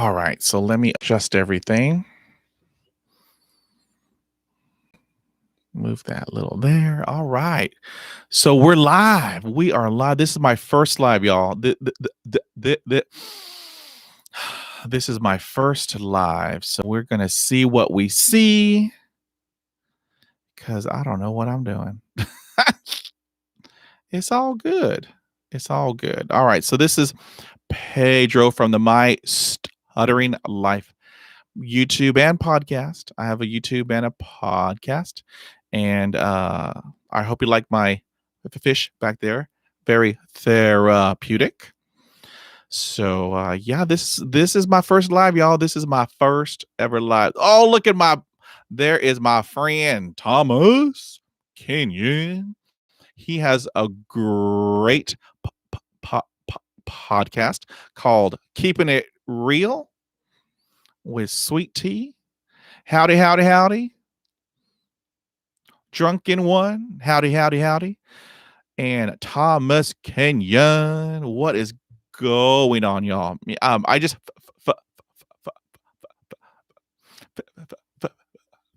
All right, so let me adjust everything. Move that little there. All right. So we're live. We are live. This is my first live, y'all. This is my first live. So we're going to see what we see because I don't know what I'm doing. It's all good. It's all good. All right. So this is Pedro from the My Stuttering Life YouTube and podcast. I have a YouTube and a podcast. And I hope you like my fish back there. Very therapeutic. So yeah, this is my first live, y'all. This is my first ever live. Oh, look at there is my friend Thomas Kenyon. He has a great podcast called Keeping It Real with Sweet Tea. Howdy, howdy, howdy. Drunken One. Howdy, howdy, howdy. And Thomas Kenyon. What is going on, y'all? I just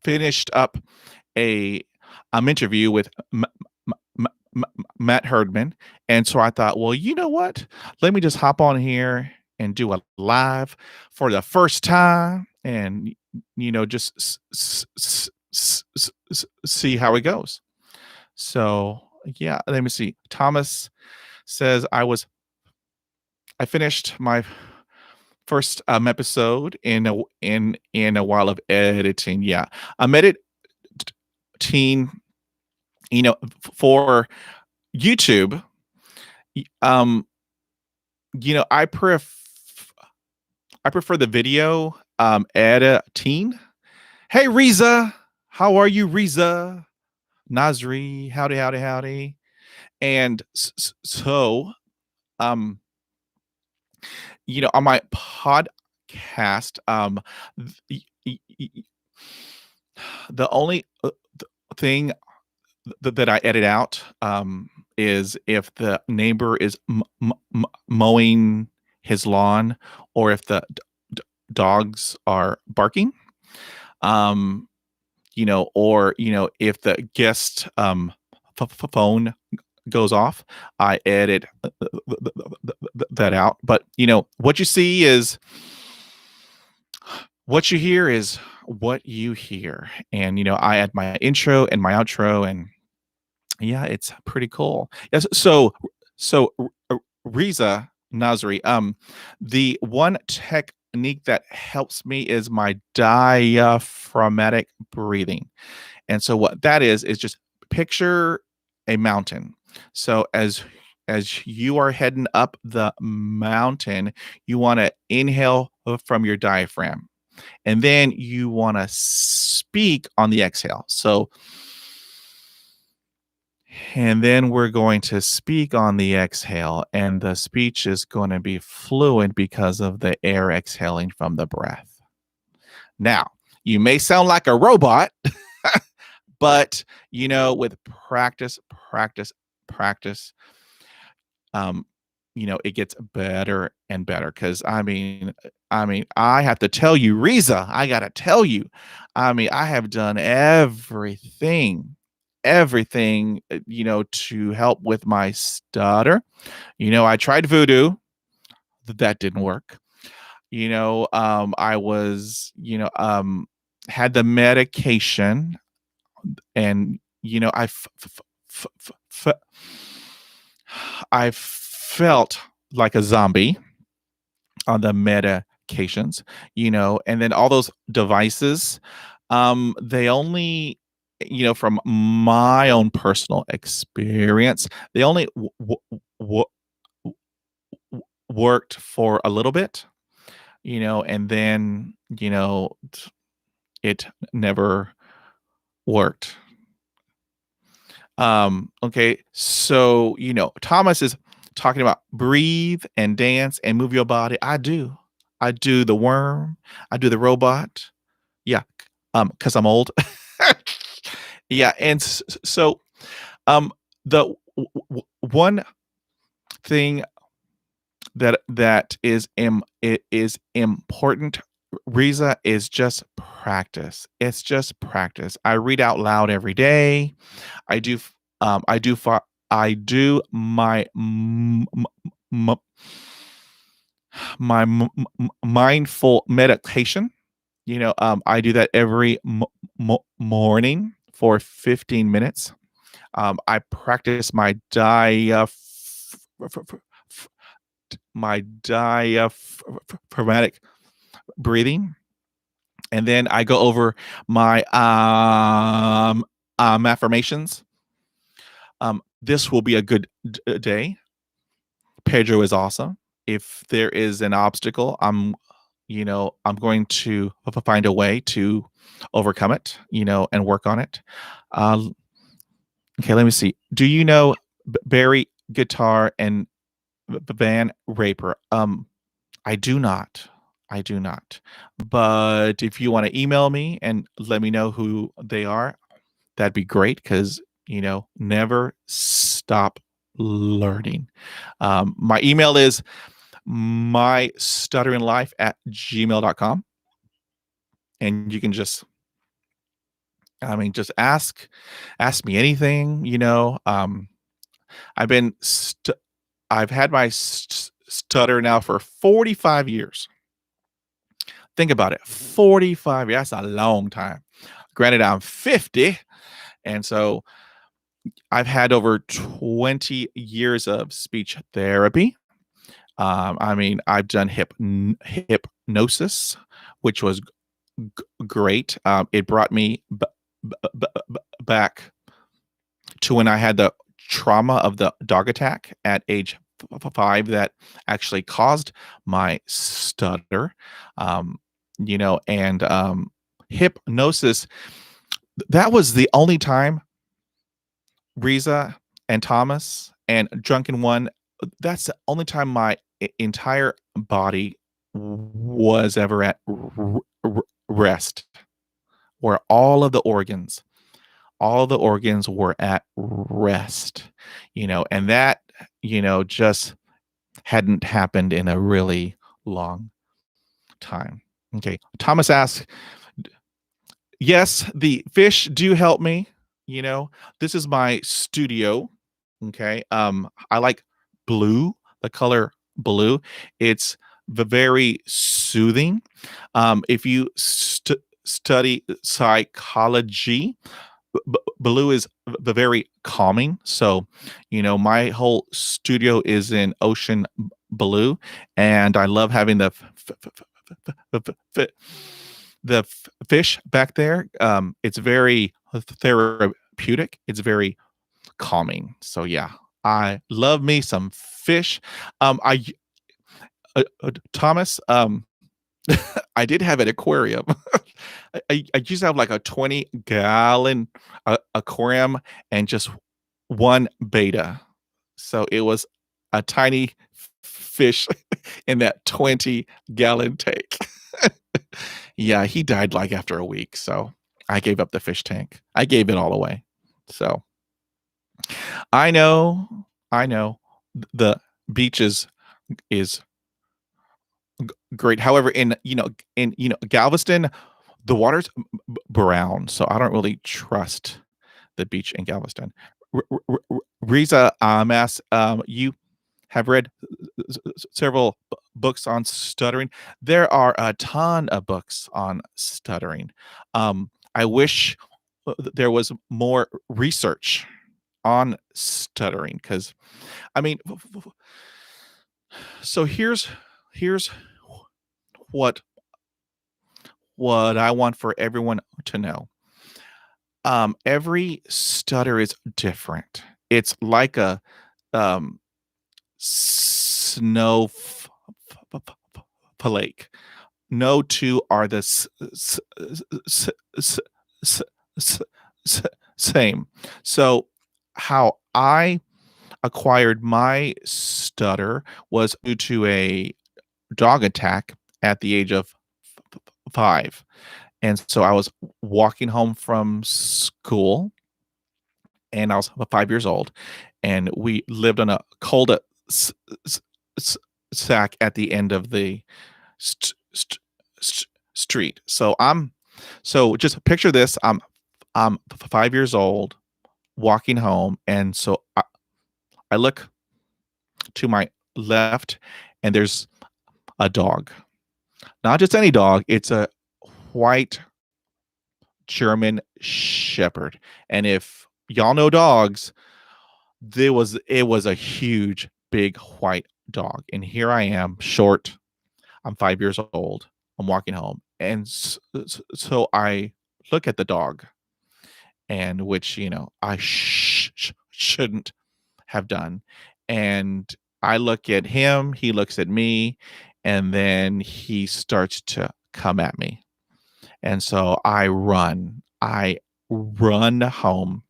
finished up a interview with Matt Herdman, and so I thought, well, you know what? Let me just hop on here and do a live for the first time, and just see how it goes. So yeah, let me see. Thomas says I finished my first episode in a while of editing. Yeah, I'm editing, for YouTube. I prefer the video editing. Hey, Riza, how are you, Riza? Nasri, howdy, howdy, howdy. And so, on my podcast, the only thing that I edit out is if the neighbor is mowing his lawn or if the dogs are barking. Or if the guest phone goes off, I edit that out. But what you see is what you hear is what you hear. And I add my intro and my outro, and yeah, it's pretty cool. Yes. So Riza Nasri, the one technique that helps me is my diaphragmatic breathing. And so what that is just picture a mountain. So as you are heading up the mountain, you want to inhale from your diaphragm. And then you want to speak on the exhale. So, and then we're going to speak on the exhale, and the speech is going to be fluent because of the air exhaling from the breath. Now, you may sound like a robot, but with practice, it gets better and better. Because I have to tell you, Riza, I gotta tell you, I have done everything, to help with my stutter. I tried voodoo, that didn't work. I was, had the medication, and I felt like a zombie on the medications, and then all those devices, they only, from my own personal experience, they only worked for a little bit, and then, it never worked. Okay, so Thomas is talking about breathe and dance and move your body. I do the worm, I do the robot. Yeah, because I'm old. Yeah, and so the one thing it is important, Riza, is just practice. It's just practice. I read out loud every day. I do I do I do m- my mindful meditation. I do that every morning for 15 minutes. I practice my diaphragmatic breathing, and then I go over my affirmations. This will be a good day. Pedro is awesome. If there is an obstacle, I'm going to find a way to overcome it, and work on it. Uh, okay, let me see. Do you know Barry Guitar and Van Raper? I do not. I do not. But if you want to email me and let me know who they are, that'd be great because, never stop learning. My email is mystutteringlife@gmail.com. And you can just ask me anything, I've been, I've had my stutter now for 45 years. Think about it. 45 years. That's a long time. Granted, I'm 50. And so I've had over 20 years of speech therapy. I've done hypnosis, which was great. It brought me back to when I had the trauma of the dog attack at age 5 that actually caused my stutter. And hypnosis, that was the only time, Riza and Thomas and Drunken One, that's the only time my entire body was ever at rest, where all of the organs were at rest, and that, just hadn't happened in a really long time. Okay. Thomas asks, yes, the fish do help me. This is my studio. Okay. I like blue, the color blue. It's very soothing. If you study psychology, blue is very calming. So, my whole studio is in ocean blue, and I love having the fish back there. It's very therapeutic. It's very calming. So yeah, I love me some fish. I Thomas, I did have an aquarium. I used to have like a 20-gallon aquarium and just one beta. So it was a tiny fish in that 20-gallon tank. Yeah, he died like after a week. So I gave up the fish tank. I gave it all away. So I know, I know the beach is great. However, in Galveston, the water's brown, so I don't really trust the beach in Galveston. Riza asks, you have read several books on stuttering. There are a ton of books on stuttering. I wish there was more research on stuttering because, I mean, so here's what I want for everyone to know. Every stutter is different. It's like a snow flake. No two are the s- same. So how I acquired my stutter was due to a dog attack at the age of 5. And so I was walking home from school, and I was 5 years old, and we lived on a sack at the end of the st- st- street. So just picture this. I'm 5 years old, walking home, and so I look to my left, and there's a dog. Not just any dog. It's a white German Shepherd. And if y'all know dogs, it was a huge, big white dog. And here I am, short. I'm 5 years old. I'm walking home, and so I look at the dog, and which I shouldn't have done. And I look at him. He looks at me, and then he starts to come at me. And so I run. I run home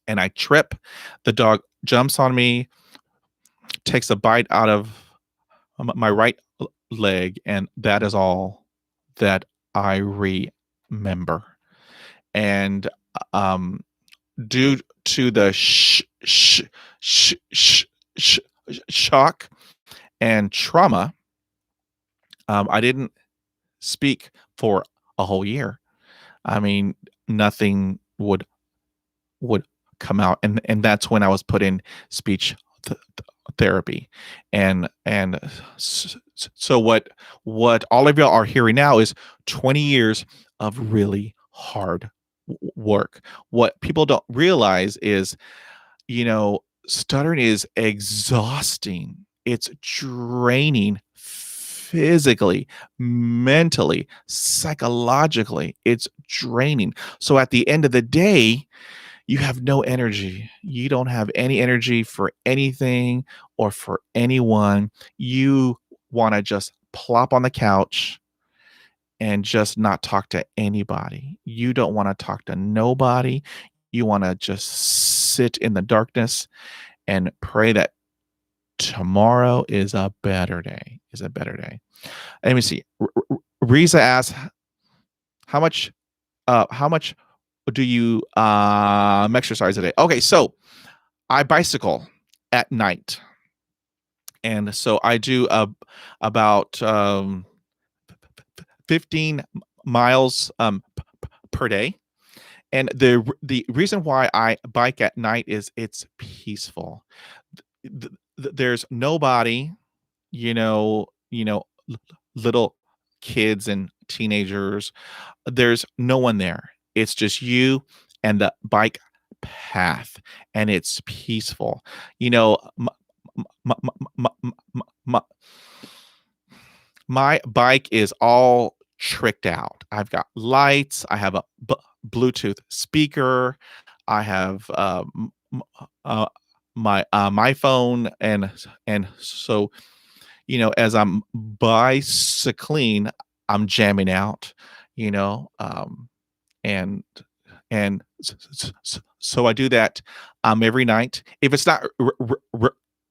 and I trip. The dog jumps on me, takes a bite out of my right leg, and that is all that I remember. And um, due to the shock and trauma, I didn't speak for a whole year. I mean, nothing would come out, and that's when I was put in speech therapy. And so what all of y'all are hearing now is 20 years of really hard work. What people don't realize is, stuttering is exhausting. It's draining physically, mentally, psychologically. It's draining. So at the end of the day, you have no energy. You don't have any energy for anything or for anyone. You want to just plop on the couch and just not talk to anybody. You don't want to talk to nobody. You want to just sit in the darkness and pray that tomorrow is a better day. Is a better day. Let me see. Risa asks, how much how much do you exercise a day? Okay, so I bicycle at night, and so I do about 15 miles per day. And the reason why I bike at night is it's peaceful. There's nobody, l- little kids and teenagers. There's no one there. It's just you and the bike path, and it's peaceful. You know, my, my, my, my bike is all tricked out. I've got lights. I have a Bluetooth speaker. I have uh, my phone, and so as I'm bicycling, I'm jamming out. You know, and so I do that every night. If it's not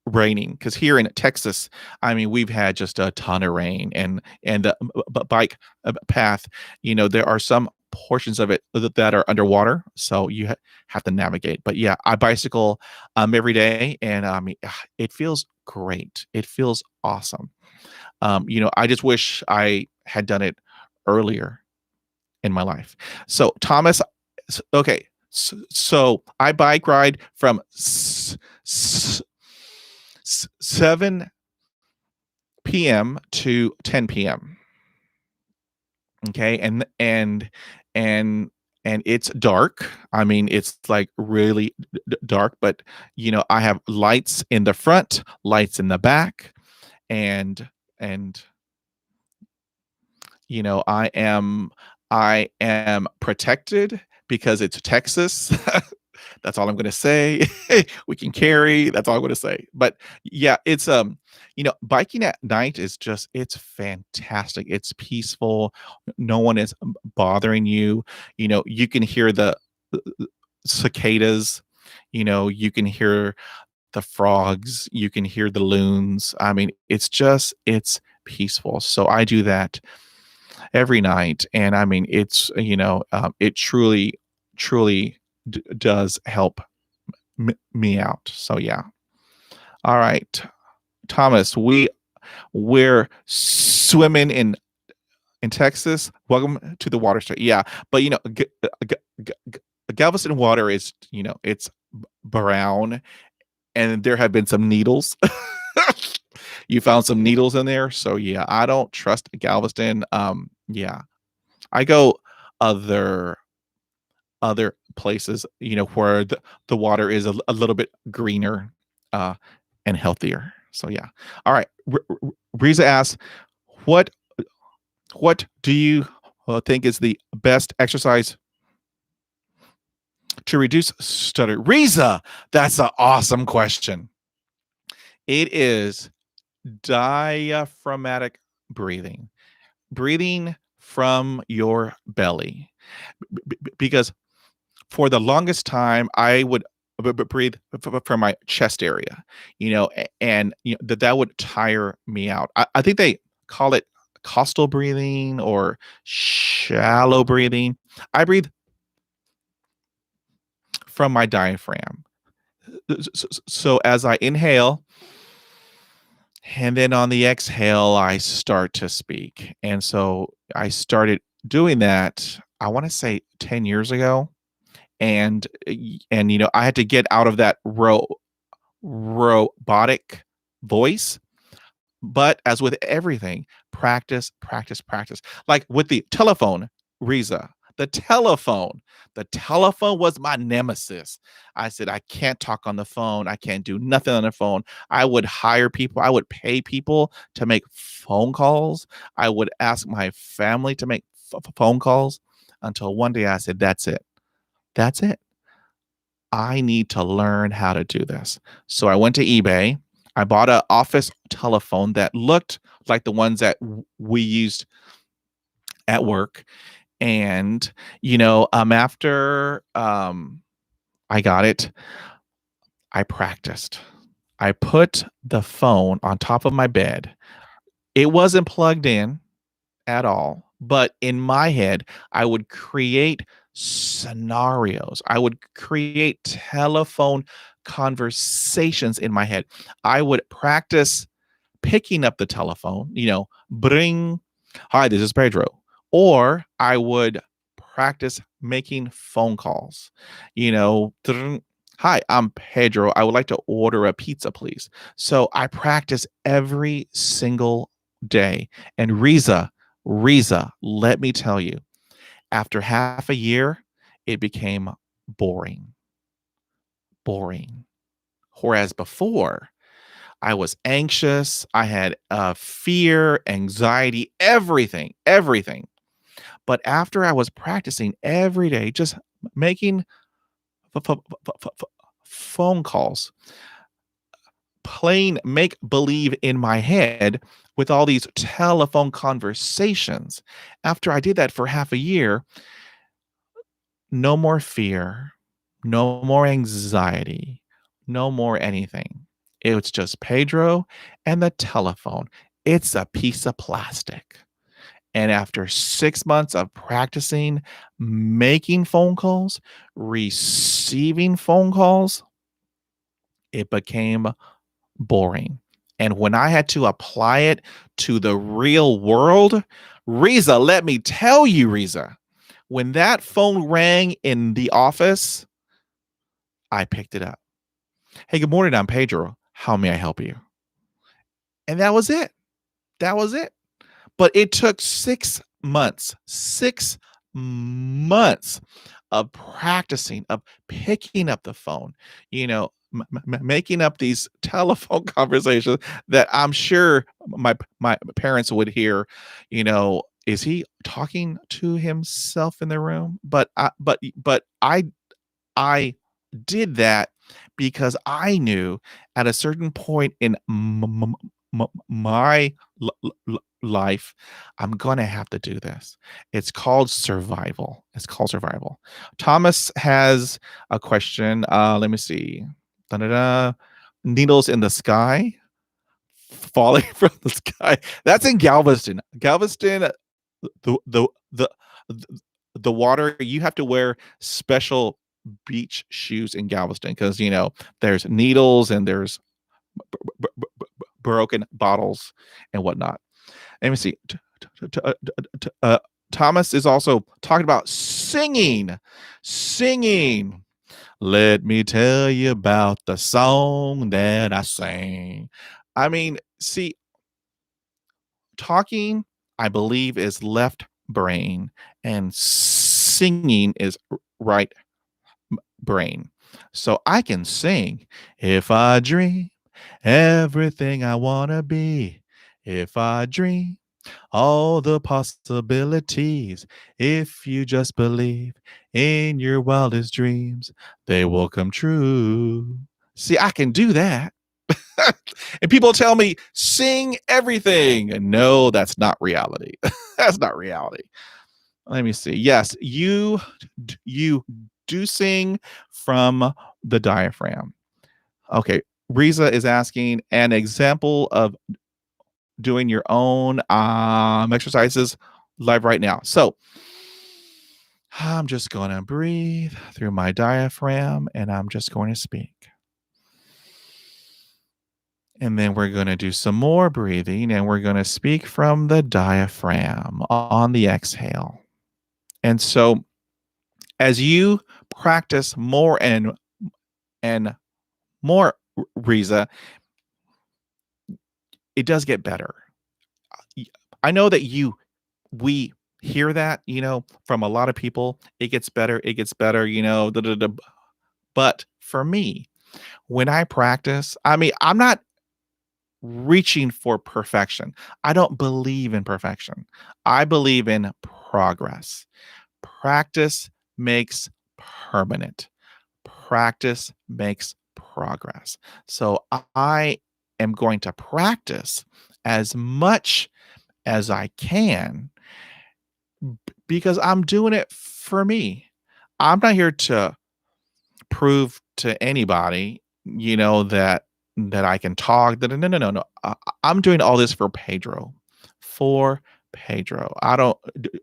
raining, because here in Texas, I mean, we've had just a ton of rain, and the bike path, there are some portions of it that are underwater, so you have to navigate. But yeah, I bicycle every day, and I mean, it feels great. It feels awesome. I just wish I had done it earlier in my life. So Thomas, okay, so I bike ride from 7 p.m. to 10 p.m. Okay, and and it's dark. I mean, it's like really dark, but I have lights in the front, lights in the back, and and I am protected because it's Texas. That's all I'm going to say. We can carry. That's all I'm going to say. But yeah, it's biking at night is just it's fantastic. It's peaceful. No one is bothering you. You can hear the cicadas. You can hear the frogs. You can hear the loons. I mean, it's peaceful. So I do that every night, and I mean, it truly does help me out. So yeah. All right, Thomas, we're swimming in Texas. Welcome to the water state. Yeah, but Galveston water is, it's brown, and there have been some needles. You found some needles in there, so yeah, I don't trust Galveston. Yeah, I go other other places, where the water is a little bit greener, uh, and healthier. So yeah. All right. Riza asks, what what do you think is the best exercise to reduce stutter? Riza, that's an awesome question. It is diaphragmatic breathing, breathing from your belly. Because for the longest time, I would breathe from my chest area, and that would tire me out. I think they call it costal breathing or shallow breathing. I breathe from my diaphragm. So as I inhale, and then on the exhale, I start to speak. And so I started doing that, I want to say 10 years ago. And I had to get out of that robotic voice. But as with everything, practice, practice, practice. Like with the telephone, Riza, the telephone was my nemesis. I said, I can't talk on the phone. I can't do nothing on the phone. I would hire people. I would pay people to make phone calls. I would ask my family to make phone calls until one day I said, that's it. That's it. I need to learn how to do this. So I went to eBay. I bought an office telephone that looked like the ones that we used at work. And, after I got it, I practiced. I put the phone on top of my bed. It wasn't plugged in at all. But in my head, I would create scenarios. I would create telephone conversations in my head. I would practice picking up the telephone, bring, hi, this is Pedro. Or I would practice making phone calls, hi, I'm Pedro. I would like to order a pizza, please. So I practice every single day. And Riza, let me tell you, after half a year, it became boring. Boring. Whereas before, I was anxious. I had fear, anxiety, everything, everything. But after I was practicing every day, just making phone calls, playing make believe in my head with all these telephone conversations. After I did that for half a year, no more fear, no more anxiety, no more anything. It was just Pedro and the telephone. It's a piece of plastic. And after 6 months of practicing making phone calls, receiving phone calls, it became boring. And when I had to apply it to the real world, Riza, let me tell you, Riza, when that phone rang in the office, I picked it up. Hey, good morning. I'm Pedro. How may I help you? And that was it. That was it. But it took 6 months, 6 months of practicing, of picking up the phone, making up these telephone conversations that I'm sure my parents would hear, is he talking to himself in the room? But I did that because I knew at a certain point in my life, I'm going to have to do this. It's called survival. It's called survival. Thomas has a question. Let me see. Da-da-da. Needles in the sky, falling from the sky. That's in Galveston. Galveston, the the the the water, you have to wear special beach shoes in Galveston because there's needles and there's broken bottles and whatnot. Let me see. Thomas is also talking about singing. Singing. Let me tell you about the song that I sang. I mean, see, talking, I believe, is left brain, and singing is right brain. So I can sing. If I dream everything I want to be, if I dream all the possibilities, if you just believe in your wildest dreams, they will come true. See, I can do that. And people tell me, sing everything. And no, that's not reality. That's not reality. Let me see. Yes, you do sing from the diaphragm. Okay. Riza is asking an example of doing your own exercises live right now. So I'm just going to breathe through my diaphragm and I'm just going to speak. And then we're going to do some more breathing and we're going to speak from the diaphragm on the exhale. And so as you practice more and more, Riza, it does get better. I know that we hear that, from a lot of people. It gets better. It gets better, da, da, da. But for me, when I practice, I mean, I'm not reaching for perfection. I don't believe in perfection. I believe in progress. Practice makes permanent. Practice makes progress. So I am going to practice as much as I can because I'm doing it for me. I'm not here to prove to anybody, that I can talk. No, no, no, no, no. I'm doing all this for Pedro. For Pedro. I don't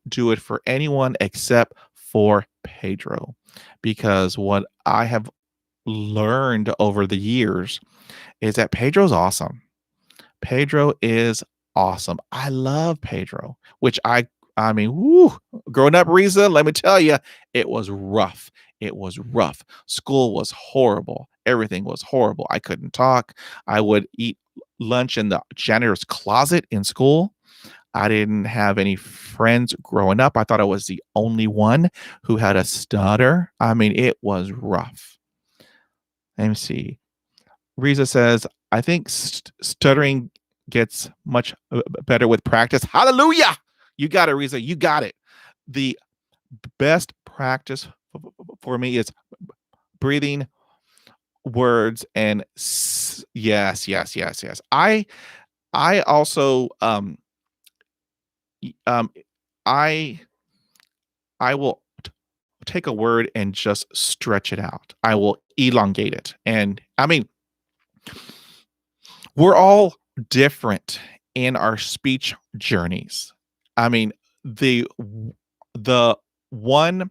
do it for anyone except for Pedro. Because what I have learned over the years is that Pedro's awesome. Pedro is awesome. I love Pedro, which I mean, woo, growing up, Riza, let me tell you, it was rough. It was rough. School was horrible. Everything was horrible. I couldn't talk. I would eat lunch in the janitor's closet in school. I didn't have any friends growing up. I thought I was the only one who had a stutter. I mean, it was rough. Let me see. Riza says, I think stuttering gets much better with practice. Hallelujah. You got it, Riza. You got it. The best practice for me is breathing words and yes, yes, yes, yes. I also um I I will take a word and just stretch it out. I will elongate it. And I mean, we're all different in our speech journeys. I mean, the one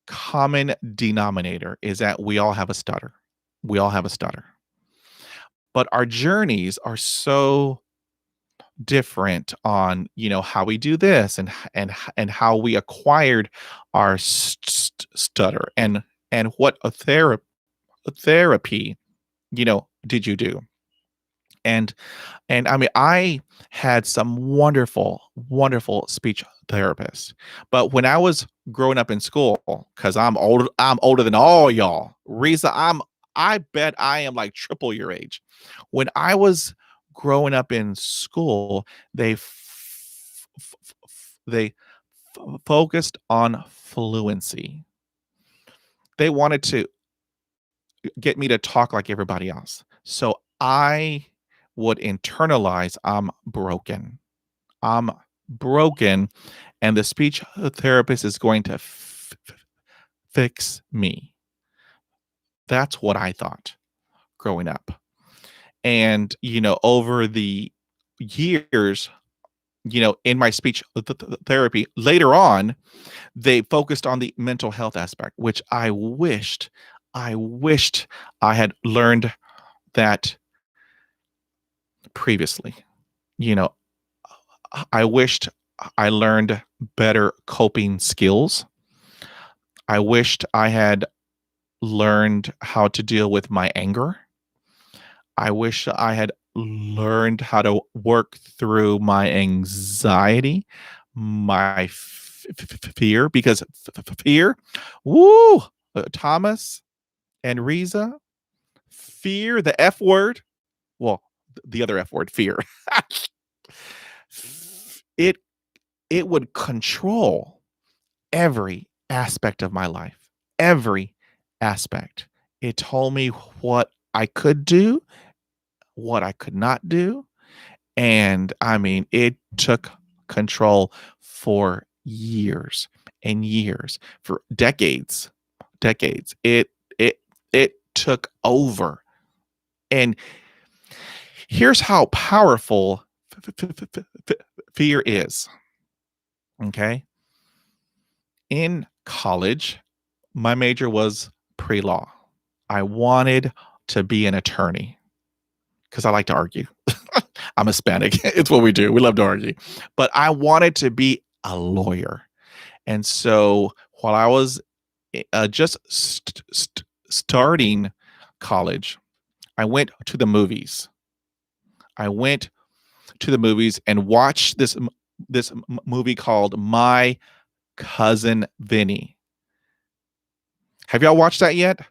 common denominator is that we all have a stutter. We all have a stutter. But our journeys are so different on, how we do this and how we acquired our stutter and what a therapy, did you do? And I mean, I had some wonderful, wonderful speech therapists. But when I was growing up in school, because I'm older than all y'all. Risa, I bet I am like triple your age. When I was growing up in school, they focused on fluency. They wanted to get me to talk like everybody else. So I would internalize I'm broken. I'm broken, and the speech therapist is going to fix me. That's what I thought growing up. And, over the years, in my speech therapy, later on, they focused on the mental health aspect, which I wished I had learned that previously. You know, I wished I learned better coping skills. I wished I had learned how to deal with my anger. I wish I had learned how to work through my anxiety, my fear, because fear, woo, Thomas and Riza, fear, the F word, well, the other F word, fear, it it would control every aspect of my life, every aspect. It told me what I could do, what I could not do. And I mean, it took control for years and years, for decades, decades. It it took over. And here's how powerful fear is. Okay. In college, my major was pre-law. I wanted to be an attorney because I like to argue. I'm Hispanic. It's what we do. We love to argue. But I wanted to be a lawyer. And so while I was just starting college, I went to the movies. I went to the movies and watched this movie called My Cousin Vinny. Have y'all watched that yet?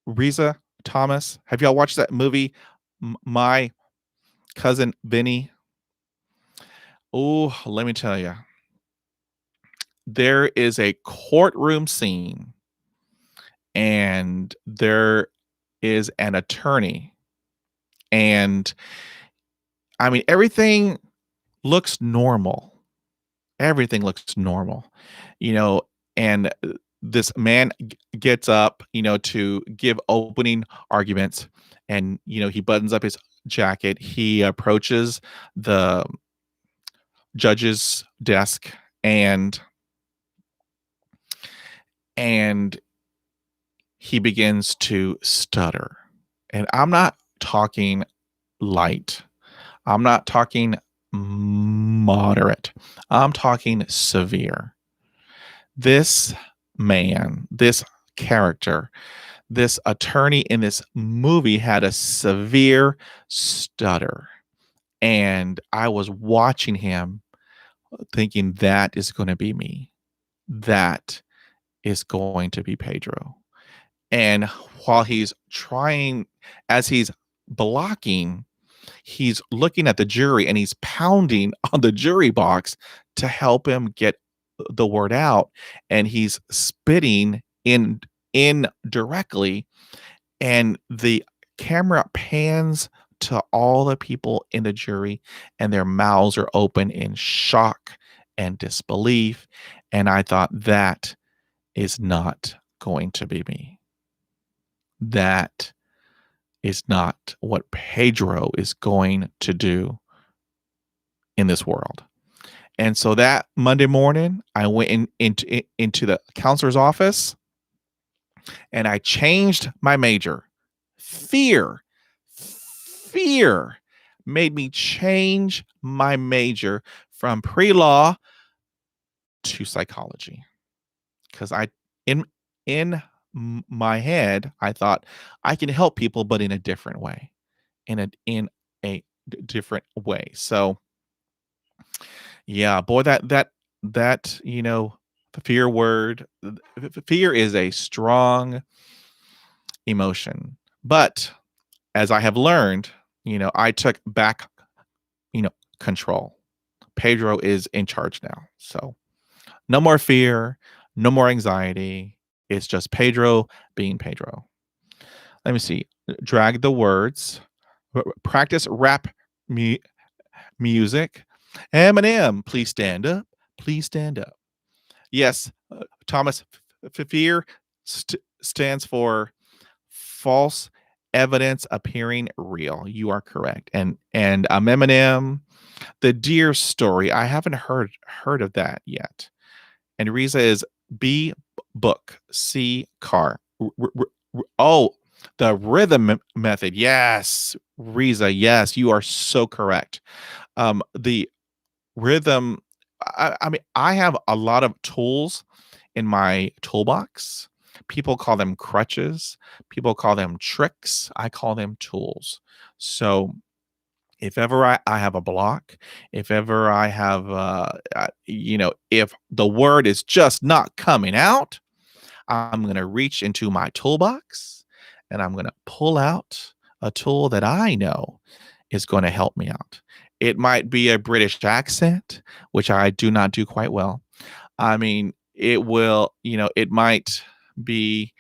Riza, Thomas, have y'all watched that movie, My Cousin Vinny? Oh, let me tell you, there is a courtroom scene, and there is an attorney, and I mean, everything looks normal. Everything looks normal, you know, and this man gets up, to give opening arguments, and he buttons up his jacket. He approaches the judge's desk, and he begins to stutter. And I'm not talking light. I'm not talking moderate. I'm talking severe. This man, this character, this attorney in this movie had a severe stutter. And I was watching him thinking, that is going to be me. That is going to be Pedro. And while he's trying, as he's blocking, he's looking at the jury and he's pounding on the jury box to help him get the word out. And he's spitting in directly. And the camera pans to all the people in the jury, and their mouths are open in shock and disbelief. And I thought, that is not going to be me. That is not what Pedro is going to do in this world. And so that Monday morning, I went into the counselor's office, and I changed my major. Fear made me change my major from pre-law to psychology, because in my head, I thought I can help people, but in a different way, in a different way. So yeah, boy, that the fear word, fear is a strong emotion. But as I have learned, I took back, you know, control. Pedro is in charge now. So no more fear, no more anxiety. It's just Pedro being Pedro. Let me see. Drag the words. Practice rap music. Eminem, please stand up. Please stand up. Yes, Thomas, fear stands for false evidence appearing real. You are correct. And Eminem, the deer story. I haven't heard of that yet. And Riza is B book, C car. Oh, The rhythm method. Yes, Riza. Yes, you are so correct. The rhythm. I mean, I have a lot of tools in my toolbox. People call them crutches. People call them tricks. I call them tools. So if ever I have a block, if ever I have, if the word is just not coming out, I'm going to reach into my toolbox and I'm going to pull out a tool that I know is going to help me out. It might be a British accent, which I do not do quite well. I mean, it will, it might be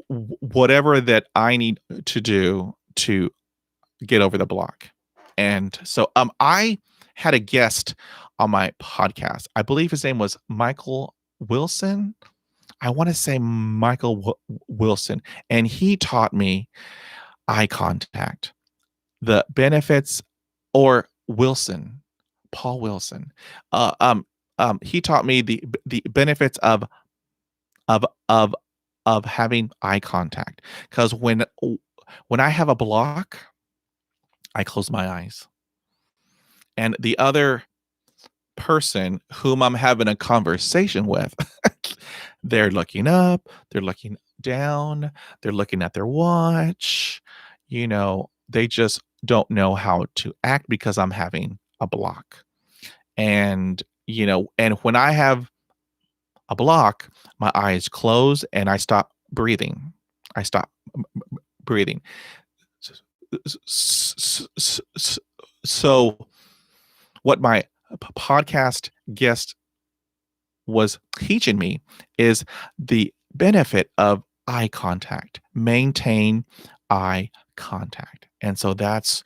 whatever that I need to do to get over the block. And so I had a guest on my podcast. I believe his name was Michael Wilson. I want to say Michael Wilson, and he taught me eye contact, the benefits, or Wilson, Paul Wilson. Uh, um, he taught me the benefits of of of having eye contact. Because when I have a block, I close my eyes, and the other person whom I'm having a conversation with, they're looking up, they're looking down, they're looking at their watch. They just don't know how to act because I'm having a block. And when I have a block, my eyes close and I stop breathing. I stop breathing. So, what my podcast guest was teaching me is the benefit of eye contact. Maintain eye contact. And so that's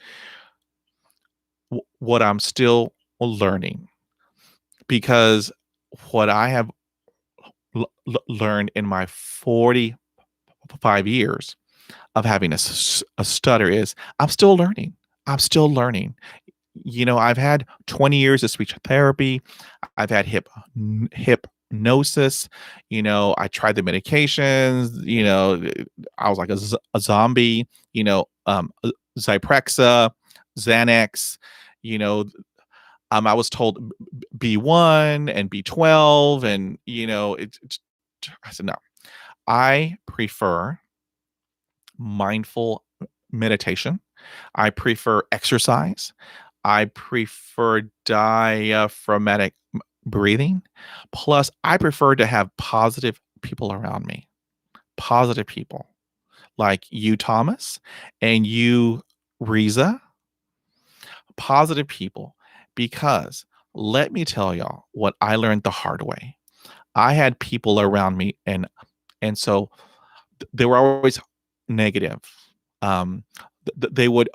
what I'm still learning, because what I have learned in my 45 years of having a stutter is I'm still learning. I'm still learning. I've had 20 years of speech therapy. I've had hypnosis. I tried the medications. I was like a zombie. Zyprexa, Xanax. You know, I was told B1 and B12, and I said no. I prefer mindful meditation. I prefer exercise. I prefer diaphragmatic breathing. Plus, I prefer to have positive people around me. Positive people like you, Thomas, and you, Riza. Positive people. Because let me tell y'all what I learned the hard way. I had people around me, and so they were always negative. They would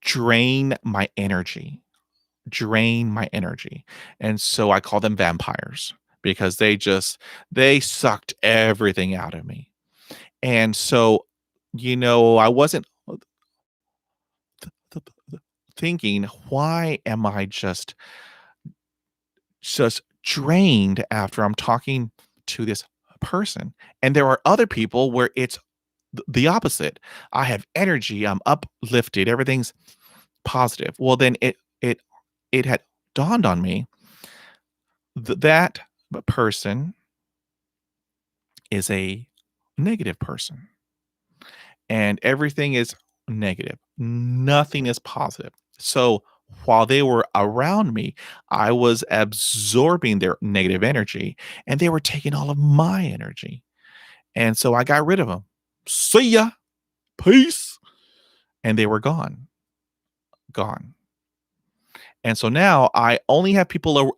drain my energy, and so I call them vampires, because they sucked everything out of me. And so, I wasn't thinking, why am I just drained after I'm talking to this person? And there are other people where it's the opposite. I have energy, I'm uplifted, everything's positive. Well, then it had dawned on me that person is a negative person, and everything is negative. Nothing is positive. So while they were around me, I was absorbing their negative energy, and they were taking all of my energy. And so I got rid of them. See ya. Peace. And they were gone. Gone. And so now I only have people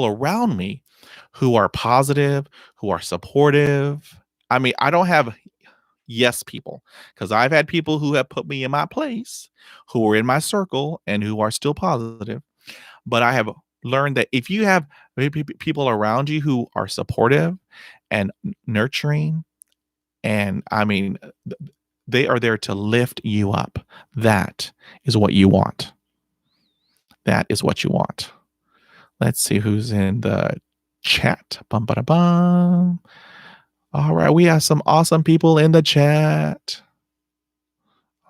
around me who are positive, who are supportive. I mean, I don't have yes people, because I've had people who have put me in my place, who are in my circle, and who are still positive. But I have learned that if you have people around you who are supportive and nurturing, and I mean, they are there to lift you up. That is what you want. That is what you want. Let's see who's in the chat. Bum, ba, da, bum. All right, we have some awesome people in the chat.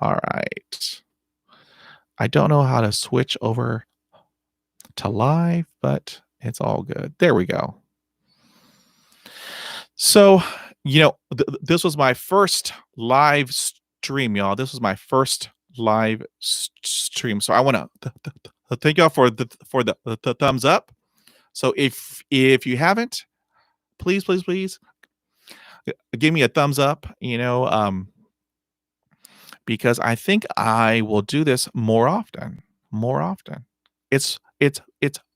All right. I don't know how to switch over to live, but it's all good. There we go. So, this was my first live stream, y'all. This was my first live stream. So I want to thank y'all for the thumbs up. So if you haven't, please give me a thumbs up. Because I think I will do this more often. More often. It's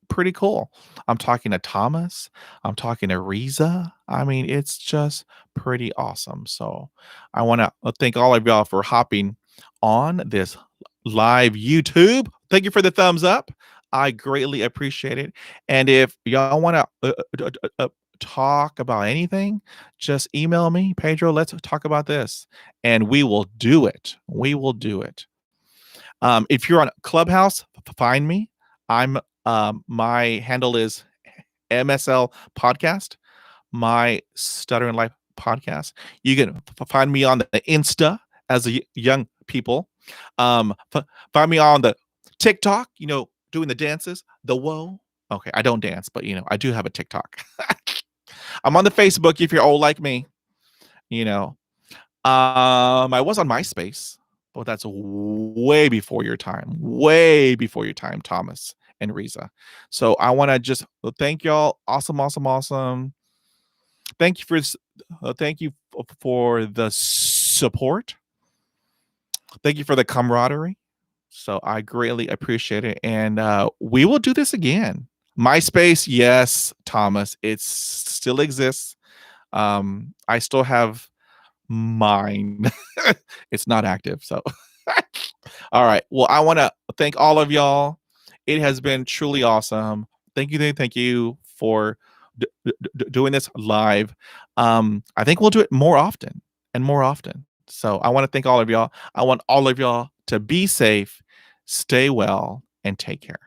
pretty cool. I'm talking to Thomas. I'm talking to Riza. I mean, it's just pretty awesome. So I want to thank all of y'all for hopping on this live YouTube. Thank you for the thumbs up. I greatly appreciate it. And if y'all want to talk about anything, just email me, Pedro. Let's talk about this, and we will do it. We will do it. If you're on Clubhouse, find me. I'm my handle is MSL Podcast, my Stuttering Life podcast. You can find me on the Insta as a young people. Find me on the TikTok. Doing the dances. The whoa. Okay, I don't dance, but I do have a TikTok. I'm on the Facebook if you're old like me. You know, I was on MySpace, but that's way before your time. Way before your time, Thomas and Riza. So I want to just thank y'all. Awesome, awesome, awesome. Thank you for the support. Thank you for the camaraderie. So I greatly appreciate it, and we will do this again. MySpace, yes, Thomas, it still exists. I still have mine. It's not active. So, all right. Well, I want to thank all of y'all. It has been truly awesome. Thank you for doing this live. I think we'll do it more often and more often. So I want to thank all of y'all. I want all of y'all to be safe, stay well, and take care.